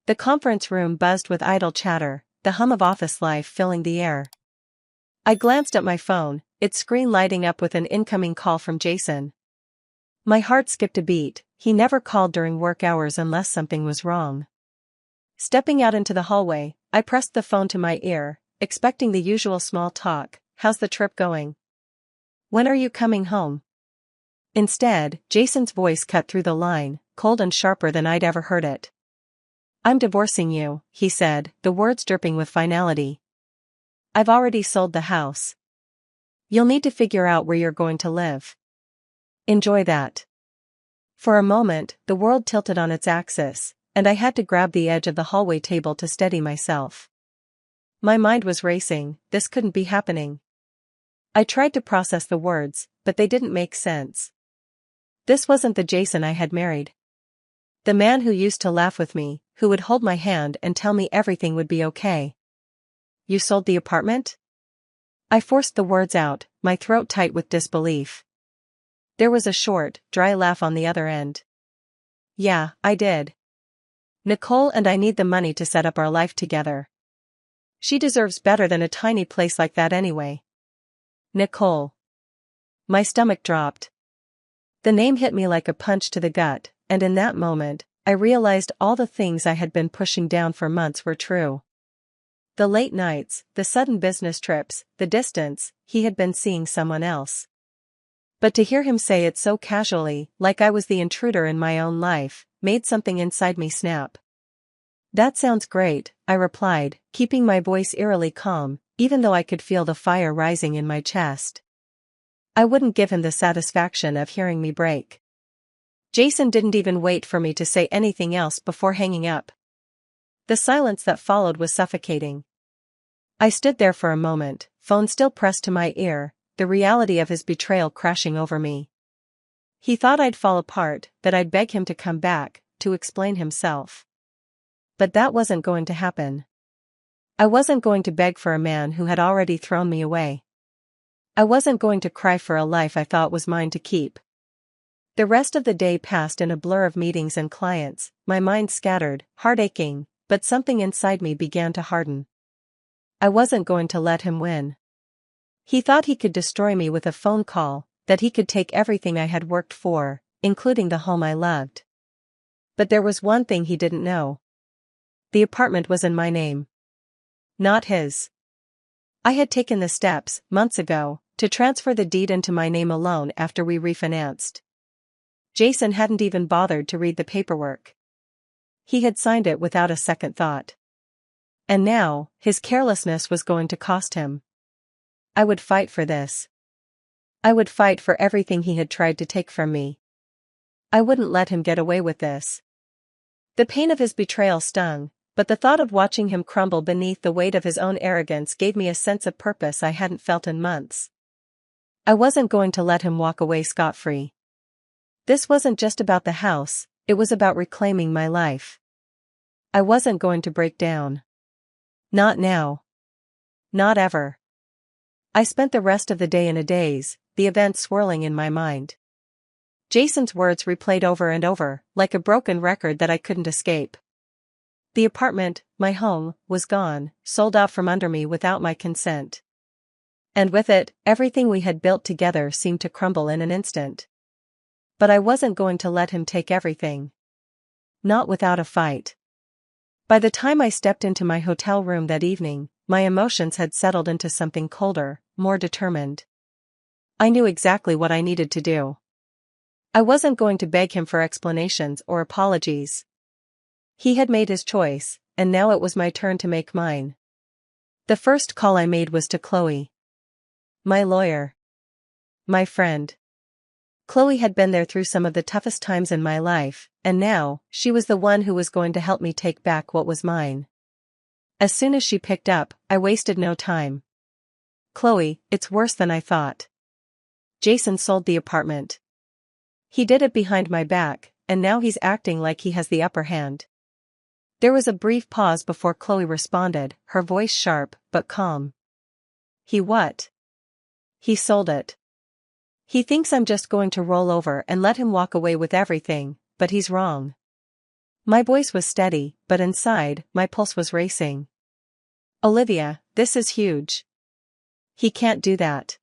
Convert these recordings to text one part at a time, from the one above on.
The conference room buzzed with idle chatter, the hum of office life filling the air. I glanced at my phone, its screen lighting up with an incoming call from Jason. My heart skipped a beat. He never called during work hours unless something was wrong. Stepping out into the hallway, I pressed the phone to my ear, expecting the usual small talk. How's the trip going? When are you coming home? Instead, Jason's voice cut through the line, cold and sharper than I'd ever heard it. I'm divorcing you, he said, the words dripping with finality. I've already sold the house. You'll need to figure out where you're going to live. Enjoy that. For a moment, the world tilted on its axis, and I had to grab the edge of the hallway table to steady myself. My mind was racing. This couldn't be happening. I tried to process the words, but they didn't make sense. This wasn't the Jason I had married. The man who used to laugh with me, who would hold my hand and tell me everything would be okay. You sold the apartment? I forced the words out, my throat tight with disbelief. There was a short, dry laugh on the other end. Yeah, I did. Nicole and I need the money to set up our life together. She deserves better than a tiny place like that anyway. Nicole. My stomach dropped. The name hit me like a punch to the gut, and in that moment, I realized all the things I had been pushing down for months were true. The late nights, the sudden business trips, the distance, he had been seeing someone else. But to hear him say it so casually, like I was the intruder in my own life, made something inside me snap. That sounds great, I replied, keeping my voice eerily calm, even though I could feel the fire rising in my chest. I wouldn't give him the satisfaction of hearing me break. Jason didn't even wait for me to say anything else before hanging up. The silence that followed was suffocating. I stood there for a moment, phone still pressed to my ear, the reality of his betrayal crashing over me. He thought I'd fall apart, that I'd beg him to come back, to explain himself. But that wasn't going to happen. I wasn't going to beg for a man who had already thrown me away. I wasn't going to cry for a life I thought was mine to keep. The rest of the day passed in a blur of meetings and clients, my mind scattered, heart aching, but something inside me began to harden. I wasn't going to let him win. He thought he could destroy me with a phone call, that he could take everything I had worked for, including the home I loved. But there was one thing he didn't know. The apartment was in my name. Not his. I had taken the steps, months ago, to transfer the deed into my name alone after we refinanced. Jason hadn't even bothered to read the paperwork. He had signed it without a second thought. And now, his carelessness was going to cost him. I would fight for this. I would fight for everything he had tried to take from me. I wouldn't let him get away with this. The pain of his betrayal stung, but the thought of watching him crumble beneath the weight of his own arrogance gave me a sense of purpose I hadn't felt in months. I wasn't going to let him walk away scot-free. This wasn't just about the house, it was about reclaiming my life. I wasn't going to break down. Not now. Not ever. I spent the rest of the day in a daze, the events swirling in my mind. Jason's words replayed over and over, like a broken record that I couldn't escape. The apartment, my home, was gone, sold out from under me without my consent. And with it, everything we had built together seemed to crumble in an instant. But I wasn't going to let him take everything. Not without a fight. By the time I stepped into my hotel room that evening, my emotions had settled into something colder, more determined. I knew exactly what I needed to do. I wasn't going to beg him for explanations or apologies. He had made his choice, and now it was my turn to make mine. The first call I made was to Chloe. My lawyer. My friend. Chloe had been there through some of the toughest times in my life, and now, she was the one who was going to help me take back what was mine. As soon as she picked up, I wasted no time. Chloe, it's worse than I thought. Jason sold the apartment. He did it behind my back, and now he's acting like he has the upper hand. There was a brief pause before Chloe responded, her voice sharp, but calm. He what? He sold it. He thinks I'm just going to roll over and let him walk away with everything, but he's wrong. My voice was steady, but inside, my pulse was racing. Olivia, this is huge. He can't do that.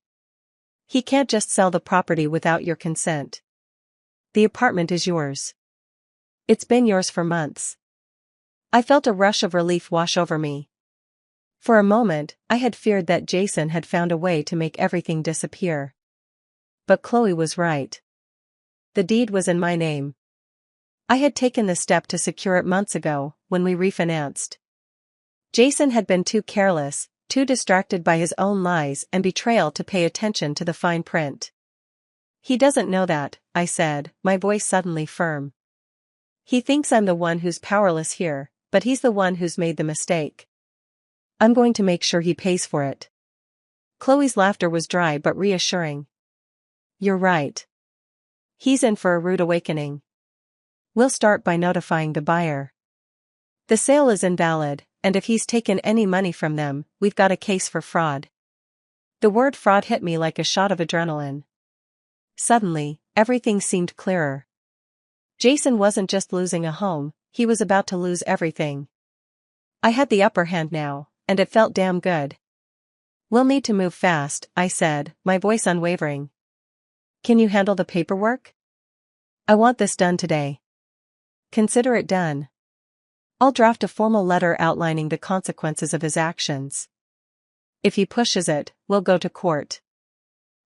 He can't just sell the property without your consent. The apartment is yours. It's been yours for months. I felt a rush of relief wash over me. For a moment, I had feared that Jason had found a way to make everything disappear. But Chloe was right. The deed was in my name. I had taken the step to secure it months ago, when we refinanced. Jason had been too careless, too distracted by his own lies and betrayal to pay attention to the fine print. He doesn't know that, I said, my voice suddenly firm. He thinks I'm the one who's powerless here, but he's the one who's made the mistake. I'm going to make sure he pays for it. Chloe's laughter was dry but reassuring. You're right. He's in for a rude awakening. We'll start by notifying the buyer. The sale is invalid, and if he's taken any money from them, we've got a case for fraud. The word fraud hit me like a shot of adrenaline. Suddenly, everything seemed clearer. Jason wasn't just losing a home, he was about to lose everything. I had the upper hand now, and it felt damn good. We'll need to move fast, I said, my voice unwavering. Can you handle the paperwork? I want this done today. Consider it done. I'll draft a formal letter outlining the consequences of his actions. If he pushes it, we'll go to court.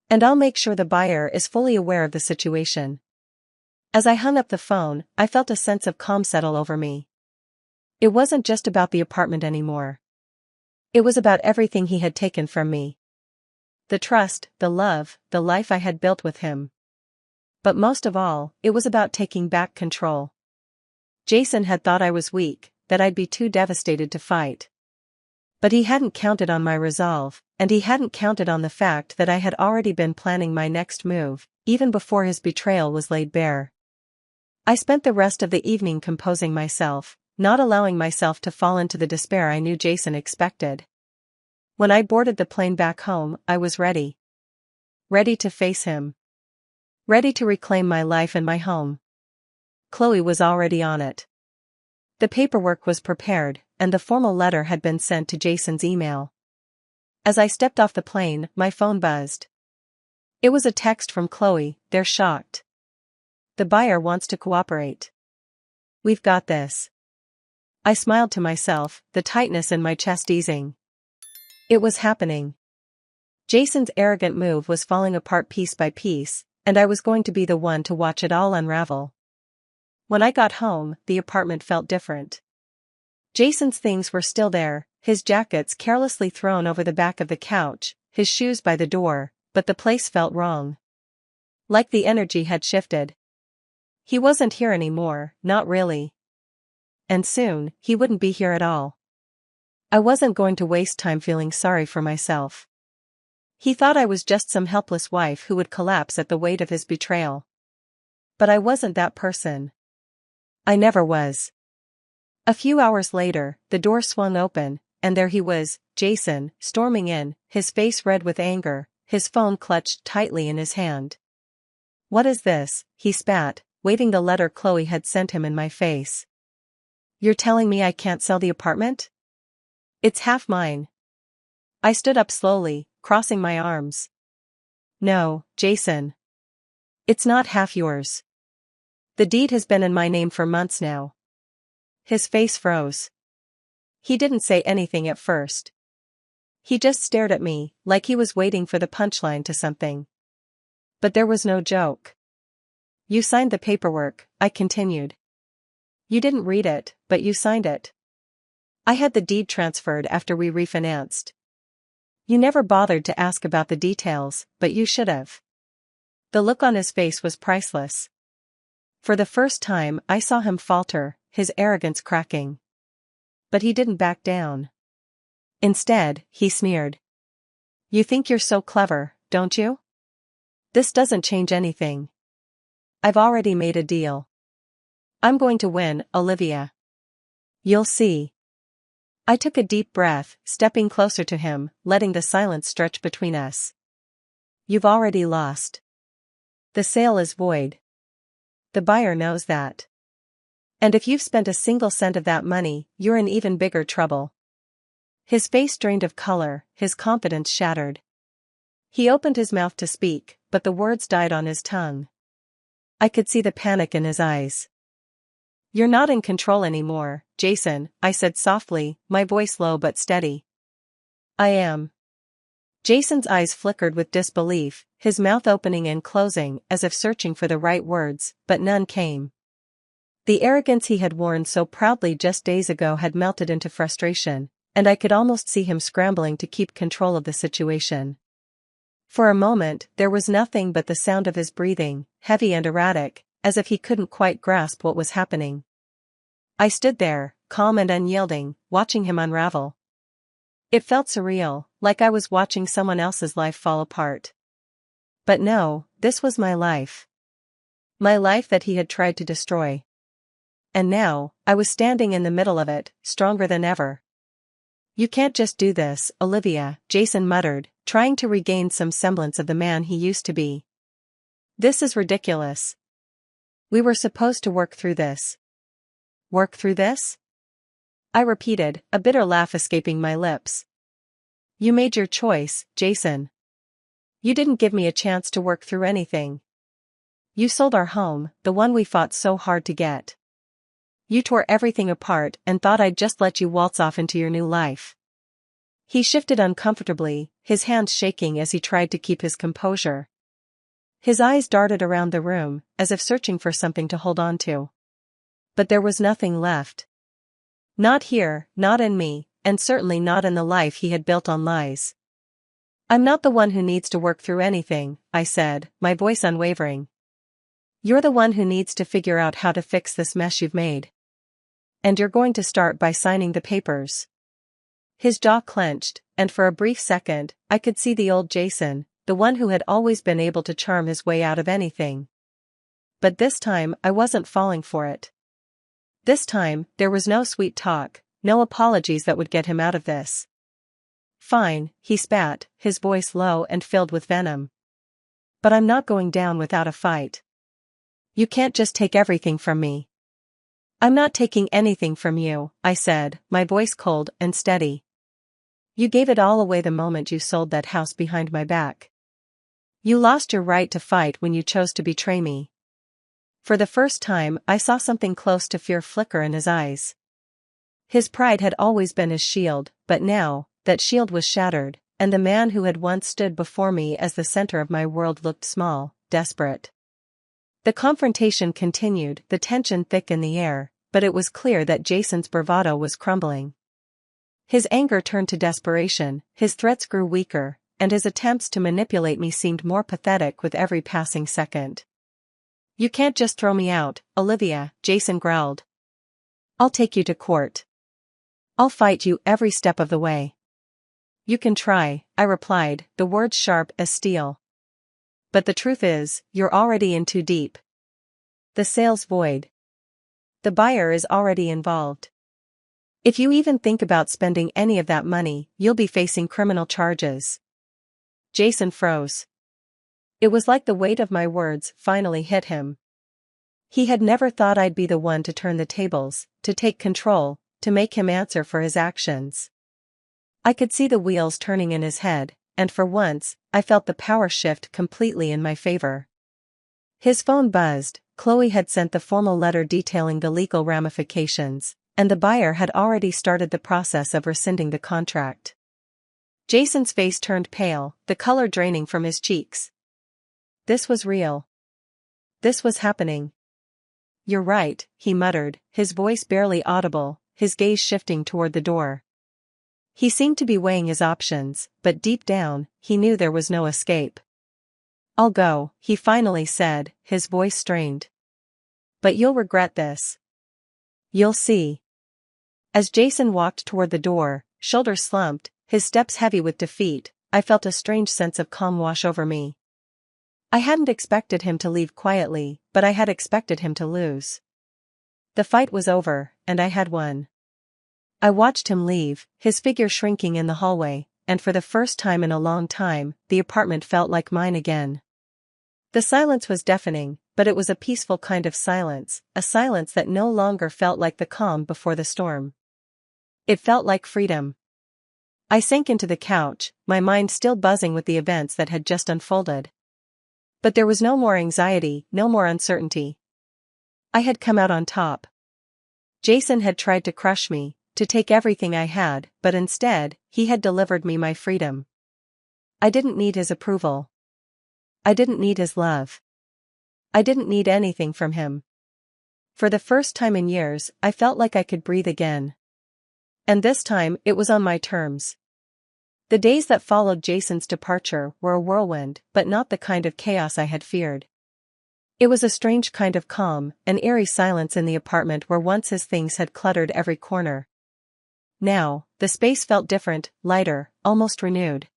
And I'll make sure the buyer is fully aware of the situation. As I hung up the phone, I felt a sense of calm settle over me. It wasn't just about the apartment anymore. It was about everything he had taken from me. The trust, the love, the life I had built with him. But most of all, it was about taking back control. Jason had thought I was weak, that I'd be too devastated to fight. But he hadn't counted on my resolve, and he hadn't counted on the fact that I had already been planning my next move, even before his betrayal was laid bare. I spent the rest of the evening composing myself, not allowing myself to fall into the despair I knew Jason expected. When I boarded the plane back home, I was ready. Ready to face him. Ready to reclaim my life and my home. Chloe was already on it. The paperwork was prepared, and the formal letter had been sent to Jason's email. As I stepped off the plane, my phone buzzed. It was a text from Chloe. They're shocked. The buyer wants to cooperate. We've got this. I smiled to myself, the tightness in my chest easing. It was happening. Jason's arrogant move was falling apart piece by piece, and I was going to be the one to watch it all unravel. When I got home, the apartment felt different. Jason's things were still there, his jackets carelessly thrown over the back of the couch, his shoes by the door, but the place felt wrong. Like the energy had shifted. He wasn't here anymore, not really. And soon, he wouldn't be here at all. I wasn't going to waste time feeling sorry for myself. He thought I was just some helpless wife who would collapse at the weight of his betrayal. But I wasn't that person. I never was. A few hours later, the door swung open, and there he was, Jason, storming in, his face red with anger, his phone clutched tightly in his hand. What is this? He spat, waving the letter Chloe had sent him in my face. You're telling me I can't sell the apartment? It's half mine. I stood up slowly, crossing my arms. No, Jason. It's not half yours. The deed has been in my name for months now. His face froze. He didn't say anything at first. He just stared at me, like he was waiting for the punchline to something. But there was no joke. You signed the paperwork, I continued. You didn't read it, but you signed it. I had the deed transferred after we refinanced. You never bothered to ask about the details, but you should have. The look on his face was priceless. For the first time, I saw him falter, his arrogance cracking. But he didn't back down. Instead, he sneered. You think you're so clever, don't you? This doesn't change anything. I've already made a deal. I'm going to win, Olivia. You'll see. I took a deep breath, stepping closer to him, letting the silence stretch between us. You've already lost. The sale is void. The buyer knows that. And if you've spent a single cent of that money, you're in even bigger trouble. His face drained of color, his confidence shattered. He opened his mouth to speak, but the words died on his tongue. I could see the panic in his eyes. You're not in control anymore, Jason, I said softly, my voice low but steady. I am. Jason's eyes flickered with disbelief, his mouth opening and closing as if searching for the right words, but none came. The arrogance he had worn so proudly just days ago had melted into frustration, and I could almost see him scrambling to keep control of the situation. For a moment, there was nothing but the sound of his breathing, heavy and erratic, as if he couldn't quite grasp what was happening. I stood there, calm and unyielding, watching him unravel. It felt surreal, like I was watching someone else's life fall apart. But no, this was my life. My life that he had tried to destroy. And now, I was standing in the middle of it, stronger than ever. You can't just do this, Olivia, Jason muttered, trying to regain some semblance of the man he used to be. This is ridiculous. We were supposed to work through this. Work through this? I repeated, a bitter laugh escaping my lips. You made your choice, Jason. You didn't give me a chance to work through anything. You sold our home, the one we fought so hard to get. You tore everything apart and thought I'd just let you waltz off into your new life. He shifted uncomfortably, his hands shaking as he tried to keep his composure. His eyes darted around the room, as if searching for something to hold on to. But there was nothing left. Not here, not in me, and certainly not in the life he had built on lies. I'm not the one who needs to work through anything, I said, my voice unwavering. You're the one who needs to figure out how to fix this mess you've made. And you're going to start by signing the papers. His jaw clenched, and for a brief second, I could see the old Jason, the one who had always been able to charm his way out of anything. But this time I wasn't falling for it. This time, there was no sweet talk, no apologies that would get him out of this. Fine, he spat, his voice low and filled with venom. But I'm not going down without a fight. You can't just take everything from me. I'm not taking anything from you, I said, my voice cold and steady. You gave it all away the moment you sold that house behind my back. You lost your right to fight when you chose to betray me. For the first time, I saw something close to fear flicker in his eyes. His pride had always been his shield, but now, that shield was shattered, and the man who had once stood before me as the center of my world looked small, desperate. The confrontation continued, the tension thick in the air, but it was clear that Jason's bravado was crumbling. His anger turned to desperation, his threats grew weaker, and his attempts to manipulate me seemed more pathetic with every passing second. You can't just throw me out, Olivia, Jason growled. I'll take you to court. I'll fight you every step of the way. You can try, I replied, the words sharp as steel. But the truth is, you're already in too deep. The sale's void. The buyer is already involved. If you even think about spending any of that money, you'll be facing criminal charges. Jason froze. It was like the weight of my words finally hit him. He had never thought I'd be the one to turn the tables, to take control, to make him answer for his actions. I could see the wheels turning in his head, and for once, I felt the power shift completely in my favor. His phone buzzed, Chloe had sent the formal letter detailing the legal ramifications, and the buyer had already started the process of rescinding the contract. Jason's face turned pale, the color draining from his cheeks. This was real. This was happening. You're right, he muttered, his voice barely audible, his gaze shifting toward the door. He seemed to be weighing his options, but deep down, he knew there was no escape. I'll go, he finally said, his voice strained. But you'll regret this. You'll see. As Jason walked toward the door, shoulders slumped, his steps heavy with defeat, I felt a strange sense of calm wash over me. I hadn't expected him to leave quietly, but I had expected him to lose. The fight was over, and I had won. I watched him leave, his figure shrinking in the hallway, and for the first time in a long time, the apartment felt like mine again. The silence was deafening, but it was a peaceful kind of silence, a silence that no longer felt like the calm before the storm. It felt like freedom. I sank into the couch, my mind still buzzing with the events that had just unfolded. But there was no more anxiety, no more uncertainty. I had come out on top. Jason had tried to crush me, to take everything I had, but instead, he had delivered me my freedom. I didn't need his approval. I didn't need his love. I didn't need anything from him. For the first time in years, I felt like I could breathe again. And this time, it was on my terms. The days that followed Jason's departure were a whirlwind, but not the kind of chaos I had feared. It was a strange kind of calm, an eerie silence in the apartment where once his things had cluttered every corner. Now, the space felt different, lighter, almost renewed.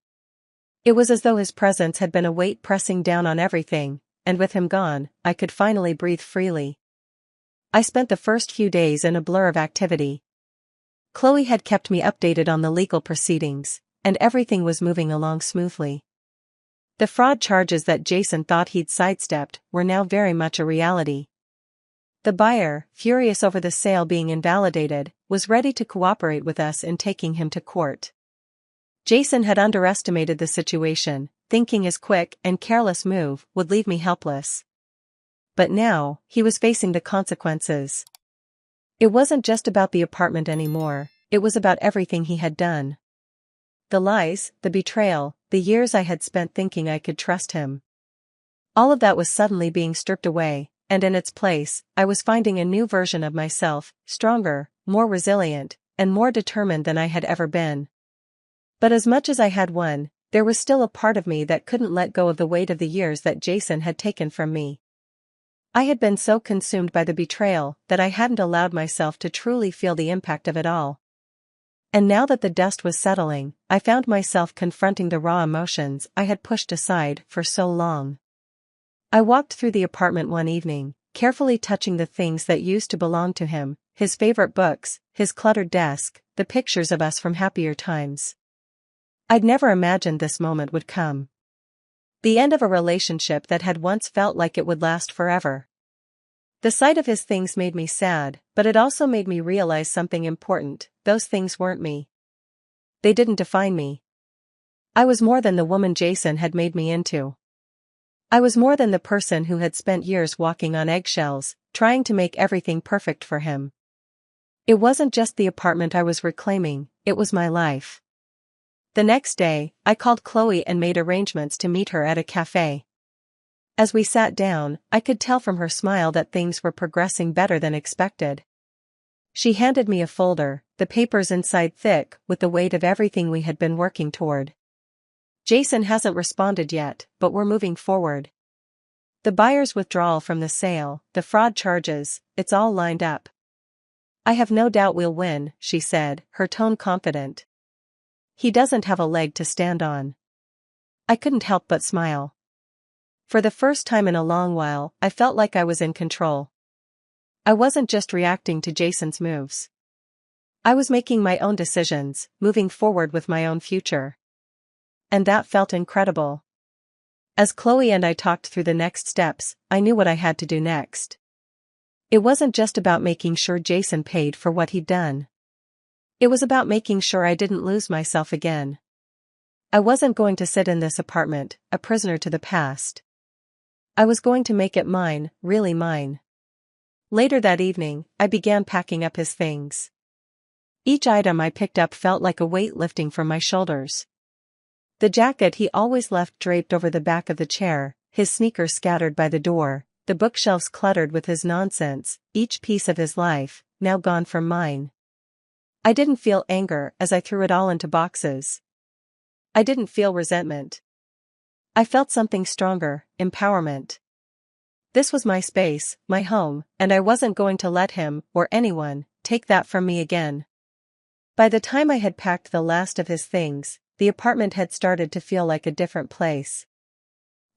It was as though his presence had been a weight pressing down on everything, and with him gone, I could finally breathe freely. I spent the first few days in a blur of activity. Chloe had kept me updated on the legal proceedings, and everything was moving along smoothly. The fraud charges that Jason thought he'd sidestepped were now very much a reality. The buyer, furious over the sale being invalidated, was ready to cooperate with us in taking him to court. Jason had underestimated the situation, thinking his quick and careless move would leave me helpless. But now, he was facing the consequences. It wasn't just about the apartment anymore, it was about everything he had done. The lies, the betrayal, the years I had spent thinking I could trust him. All of that was suddenly being stripped away, and in its place, I was finding a new version of myself, stronger, more resilient, and more determined than I had ever been. But as much as I had won, there was still a part of me that couldn't let go of the weight of the years that Jason had taken from me. I had been so consumed by the betrayal that I hadn't allowed myself to truly feel the impact of it all. And now that the dust was settling, I found myself confronting the raw emotions I had pushed aside for so long. I walked through the apartment one evening, carefully touching the things that used to belong to him, his favorite books, his cluttered desk, the pictures of us from happier times. I'd never imagined this moment would come. The end of a relationship that had once felt like it would last forever. The sight of his things made me sad, but it also made me realize something important: those things weren't me. They didn't define me. I was more than the woman Jason had made me into. I was more than the person who had spent years walking on eggshells, trying to make everything perfect for him. It wasn't just the apartment I was reclaiming, it was my life. The next day, I called Chloe and made arrangements to meet her at a cafe. As we sat down, I could tell from her smile that things were progressing better than expected. She handed me a folder, the papers inside thick with the weight of everything we had been working toward. Jason hasn't responded yet, but we're moving forward. The buyer's withdrawal from the sale, the fraud charges, it's all lined up. I have no doubt we'll win, she said, her tone confident. He doesn't have a leg to stand on. I couldn't help but smile. For the first time in a long while, I felt like I was in control. I wasn't just reacting to Jason's moves. I was making my own decisions, moving forward with my own future. And that felt incredible. As Chloe and I talked through the next steps, I knew what I had to do next. It wasn't just about making sure Jason paid for what he'd done. It was about making sure I didn't lose myself again. I wasn't going to sit in this apartment, a prisoner to the past. I was going to make it mine, really mine. Later that evening, I began packing up his things. Each item I picked up felt like a weight lifting from my shoulders. The jacket he always left draped over the back of the chair, his sneakers scattered by the door, the bookshelves cluttered with his nonsense, each piece of his life, now gone from mine. I didn't feel anger as I threw it all into boxes. I didn't feel resentment. I felt something stronger, empowerment. This was my space, my home, and I wasn't going to let him, or anyone, take that from me again. By the time I had packed the last of his things, the apartment had started to feel like a different place.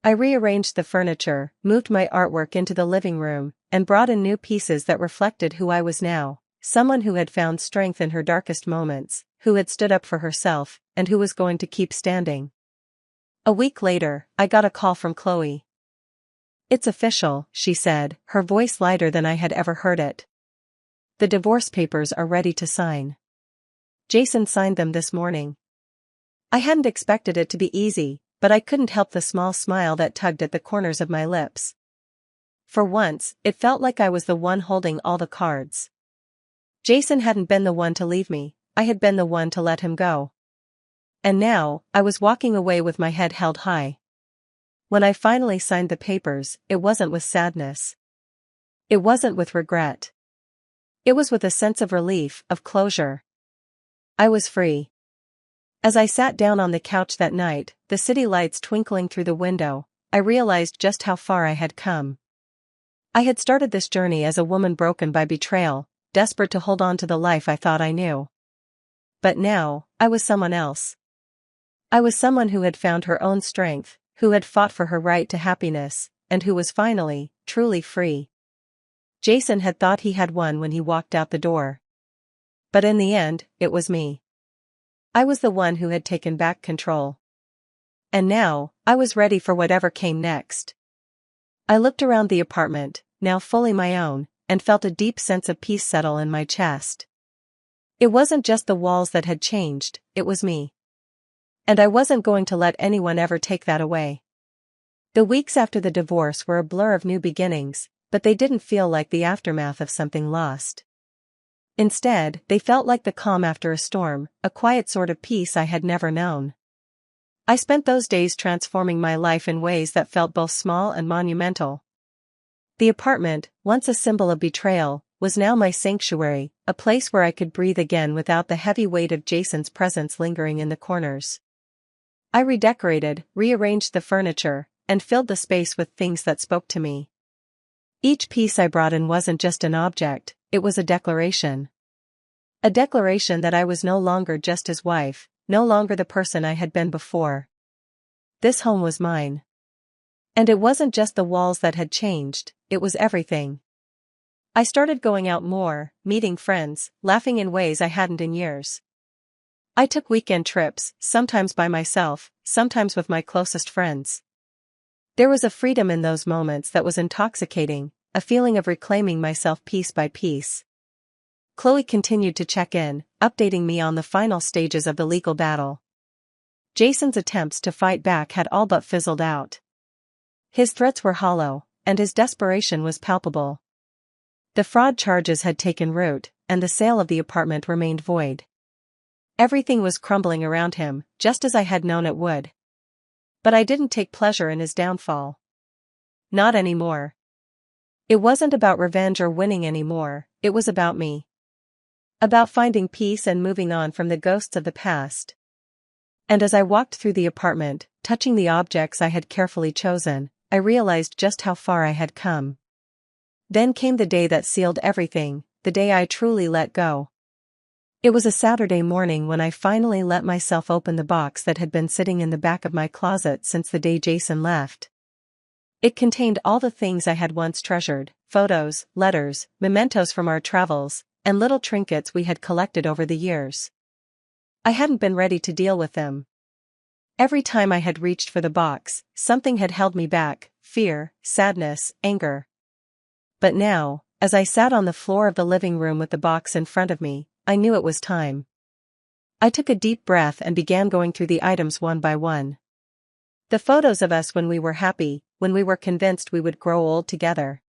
I rearranged the furniture, moved my artwork into the living room, and brought in new pieces that reflected who I was now, someone who had found strength in her darkest moments, who had stood up for herself, and who was going to keep standing. A week later, I got a call from Chloe. It's official, she said, her voice lighter than I had ever heard it. The divorce papers are ready to sign. Jason signed them this morning. I hadn't expected it to be easy, but I couldn't help the small smile that tugged at the corners of my lips. For once, it felt like I was the one holding all the cards. Jason hadn't been the one to leave me, I had been the one to let him go. And now, I was walking away with my head held high. When I finally signed the papers, it wasn't with sadness. It wasn't with regret. It was with a sense of relief, of closure. I was free. As I sat down on the couch that night, the city lights twinkling through the window, I realized just how far I had come. I had started this journey as a woman broken by betrayal, desperate to hold on to the life I thought I knew. But now, I was someone else. I was someone who had found her own strength, who had fought for her right to happiness, and who was finally, truly free. Jason had thought he had won when he walked out the door. But in the end, it was me. I was the one who had taken back control. And now, I was ready for whatever came next. I looked around the apartment, now fully my own, and felt a deep sense of peace settle in my chest. It wasn't just the walls that had changed, it was me. And I wasn't going to let anyone ever take that away. The weeks after the divorce were a blur of new beginnings, but they didn't feel like the aftermath of something lost. Instead, they felt like the calm after a storm, a quiet sort of peace I had never known. I spent those days transforming my life in ways that felt both small and monumental. The apartment, once a symbol of betrayal, was now my sanctuary, a place where I could breathe again without the heavy weight of Jason's presence lingering in the corners. I redecorated, rearranged the furniture, and filled the space with things that spoke to me. Each piece I brought in wasn't just an object, it was a declaration. A declaration that I was no longer just his wife, no longer the person I had been before. This home was mine. And it wasn't just the walls that had changed, it was everything. I started going out more, meeting friends, laughing in ways I hadn't in years. I took weekend trips, sometimes by myself, sometimes with my closest friends. There was a freedom in those moments that was intoxicating, a feeling of reclaiming myself piece by piece. Chloe continued to check in, updating me on the final stages of the legal battle. Jason's attempts to fight back had all but fizzled out. His threats were hollow, and his desperation was palpable. The fraud charges had taken root, and the sale of the apartment remained void. Everything was crumbling around him, just as I had known it would. But I didn't take pleasure in his downfall. Not anymore. It wasn't about revenge or winning anymore, it was about me. About finding peace and moving on from the ghosts of the past. And as I walked through the apartment, touching the objects I had carefully chosen, I realized just how far I had come. Then came the day that sealed everything, the day I truly let go. It was a Saturday morning when I finally let myself open the box that had been sitting in the back of my closet since the day Jason left. It contained all the things I had once treasured, photos, letters, mementos from our travels, and little trinkets we had collected over the years. I hadn't been ready to deal with them. Every time I had reached for the box, something had held me back, fear, sadness, anger. But now, as I sat on the floor of the living room with the box in front of me, I knew it was time. I took a deep breath and began going through the items one by one. The photos of us when we were happy, when we were convinced we would grow old together.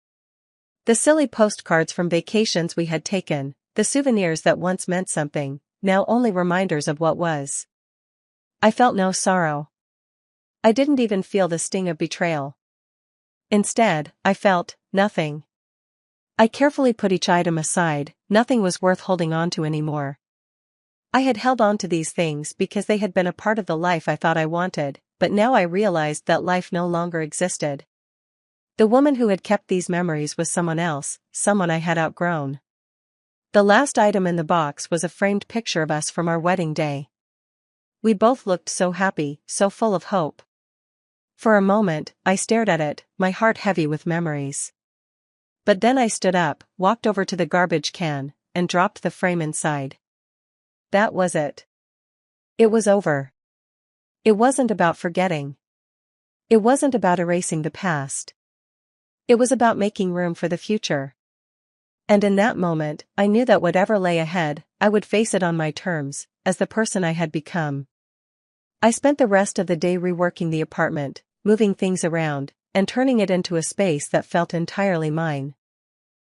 The silly postcards from vacations we had taken, the souvenirs that once meant something, now only reminders of what was. I felt no sorrow. I didn't even feel the sting of betrayal. Instead, I felt nothing. I carefully put each item aside, nothing was worth holding on to anymore. I had held on to these things because they had been a part of the life I thought I wanted, but now I realized that life no longer existed. The woman who had kept these memories was someone else, someone I had outgrown. The last item in the box was a framed picture of us from our wedding day. We both looked so happy, so full of hope. For a moment, I stared at it, my heart heavy with memories. But then I stood up, walked over to the garbage can, and dropped the frame inside. That was it. It was over. It wasn't about forgetting. It wasn't about erasing the past. It was about making room for the future. And in that moment, I knew that whatever lay ahead, I would face it on my terms, as the person I had become. I spent the rest of the day reworking the apartment, moving things around, and turning it into a space that felt entirely mine.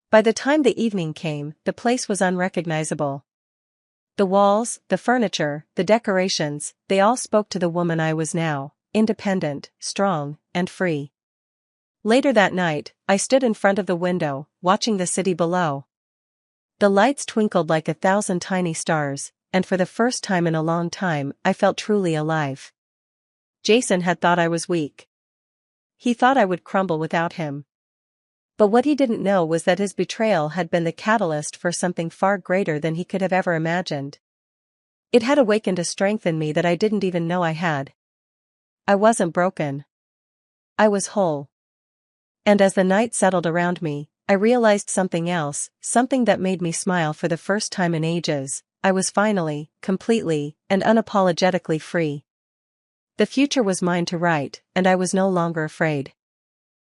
By the time the evening came, the place was unrecognizable. The walls, the furniture, the decorations, they all spoke to the woman I was now, independent, strong, and free. Later that night, I stood in front of the window, watching the city below. The lights twinkled like 1,000 tiny stars, and for the first time in a long time, I felt truly alive. Jason had thought I was weak. He thought I would crumble without him. But what he didn't know was that his betrayal had been the catalyst for something far greater than he could have ever imagined. It had awakened a strength in me that I didn't even know I had. I wasn't broken. I was whole. And as the night settled around me, I realized something else, something that made me smile for the first time in ages. I was finally, completely, and unapologetically free. The future was mine to write, and I was no longer afraid.